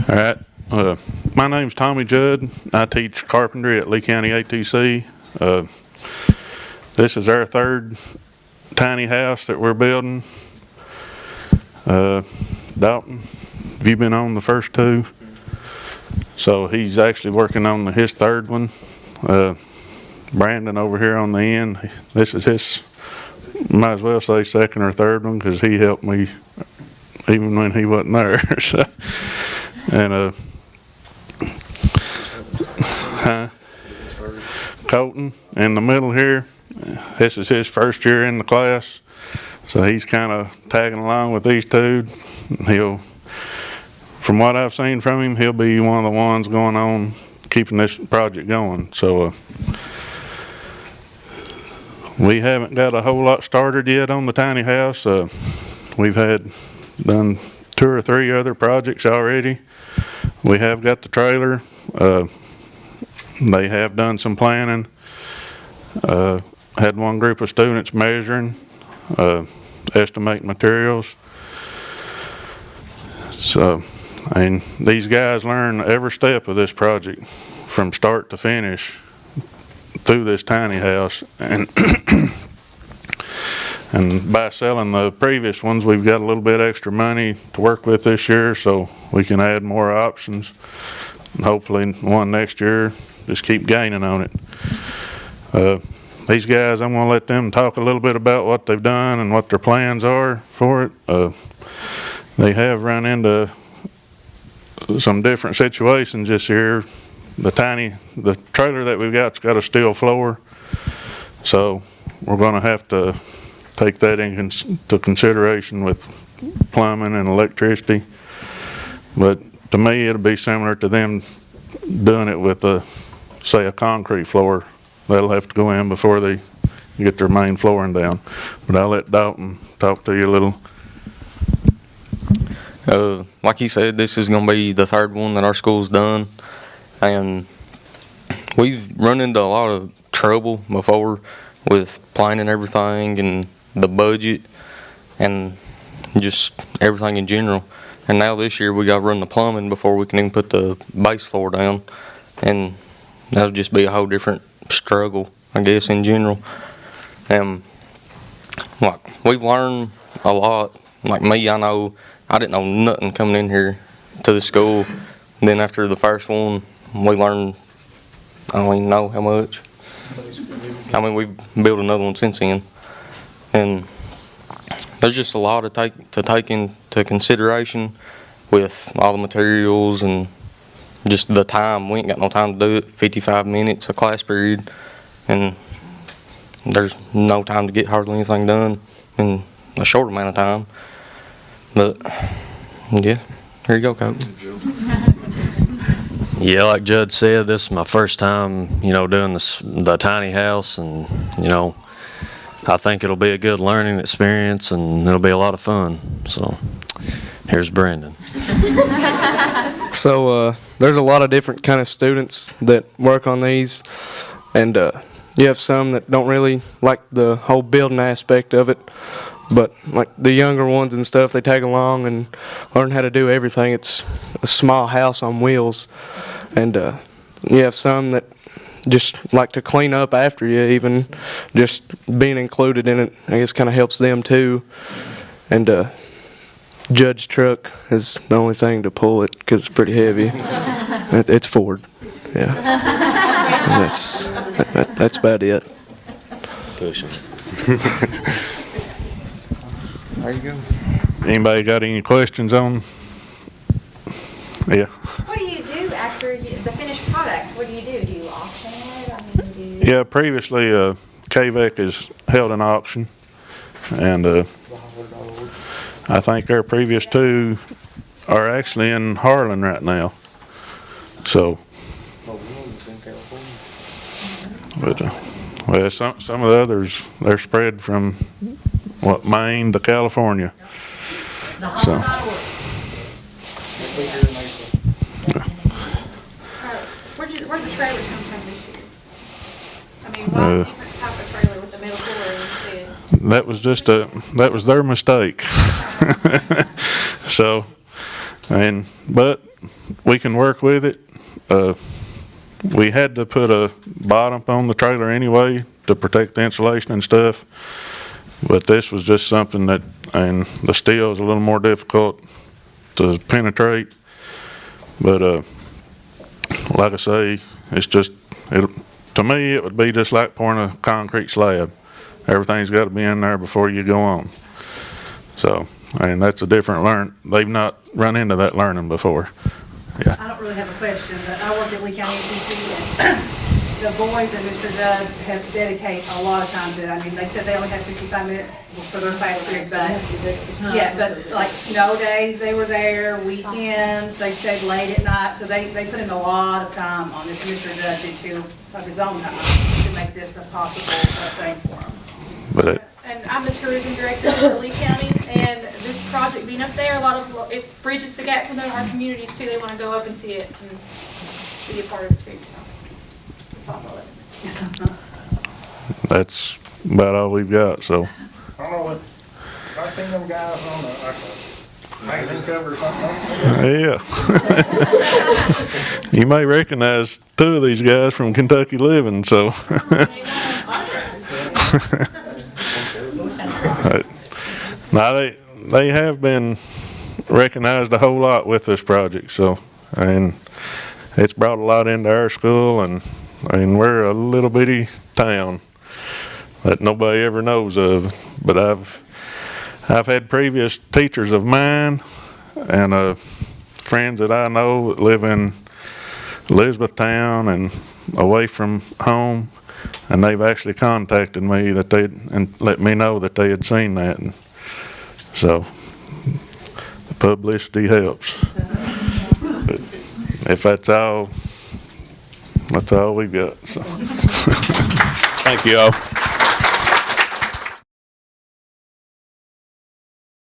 All right. My name's Tommy Judd. I teach carpentry at Lee County ATC. This is our third tiny house that we're building. Dalton, have you been on the first two? So he's actually working on his third one. Brandon over here on the end, this is his, might as well say second or third one, because he helped me even when he wasn't there. So, and Colton in the middle here, this is his first year in the class, so he's kind of tagging along with these two. He'll, from what I've seen from him, he'll be one of the ones going on keeping this project going. So we haven't got a whole lot started yet on the tiny house. We've done 2 or 3 other projects already. We have got the trailer. They have done some planning. Had one group of students measuring, estimate materials. So, and these guys learn every step of this project from start to finish through this tiny house. And and by selling the previous ones, we've got a little bit extra money to work with this year, so we can add more options. And hopefully one next year, just keep gaining on it. These guys, I'm going to let them talk a little bit about what they've done and what their plans are for it. They have run into some different situations this year. The trailer that we've got's got a steel floor, so we're going to have to take that into consideration with plumbing and electricity. But to me, it'll be similar to them doing it with say a concrete floor. They'll have to go in before they get their main flooring down. But I'll let Dalton talk to you a little. Like he said, this is going to be the third one that our school's done, and we've run into a lot of trouble before with planning everything and the budget and just everything in general. And now this year we got to run the plumbing before we can even put the base floor down, and that'll just be a whole different struggle, I guess, in general. And like, we've learned a lot. Like me, I know I didn't know nothing coming in here to the school. And then after the first one, we learned, I don't even know how much. I mean, we've built another one since then. And there's just a lot to take into consideration with all the materials and just the time. We ain't got no time to do it. 55 minutes a class period, and there's no time to get hardly anything done in a short amount of time. But yeah, here you go, Coach. Yeah, like Judd said, this is my first time, doing the tiny house, and I think it'll be a good learning experience, and it'll be a lot of fun. So here's Brandon. So there's a lot of different kind of students that work on these, and you have some that don't really like the whole building aspect of it, but like the younger ones and stuff, they tag along and learn how to do everything. It's a small house on wheels, and you have some that just like to clean up after you. Even just being included in it, I guess, kind of helps them too. And Judd's truck is the only thing to pull it because it's pretty heavy. It's Ford, yeah. That's about it. Pushing. There you go. Anybody got any questions on? Yeah. What do you do after the finished product? What do? Do you auction it? Yeah, previously KVEC has held an auction, and I think our previous 2 are actually in Harlan right now. So, but well, some of the others, they're spread from Maine to California. So. Where'd the trailer come from this year? I mean, why different type of trailer with the metal floor instead? That was their mistake. So But we can work with it. We had to put a bottom on the trailer anyway to protect the insulation and stuff. But this was just something that, and the steel is a little more difficult to penetrate. But like I say, it's just, to me, it would be just like pouring a concrete slab. Everything's got to be in there before you go on. So, and that's a different they've not run into that learning before. Yeah. I don't really have a question, but I work at Lee County ATC, and the boys and Mr. Judd have dedicated a lot of time to it. I mean, they said they only had 55 minutes for their class period, but yeah, but like snow days, they were there, weekends, they stayed late at night, so they put in a lot of time on this. Mr. Judd did too, of his own time, to make this a possible thing for them. But And I'm the tourism director for Lee County, and this project being up there, it bridges the gap from our communities too. They want to go up and see it and be a part of it too. So, follow it. that's about all we've got, so. I don't know what, I seen them guys on the, like a magazine cover or something. Yeah. You may recognize two of these guys from Kentucky Living, so. Now, they have been recognized a whole lot with this project, so, and it's brought a lot into our school, and we're a little bitty town that nobody ever knows of. But I've had previous teachers of mine and friends that I know that live in Elizabethtown and away from home, and they've actually contacted me and let me know that they had seen that. And so the publicity helps. But if that's all we've got. So. Thank you all.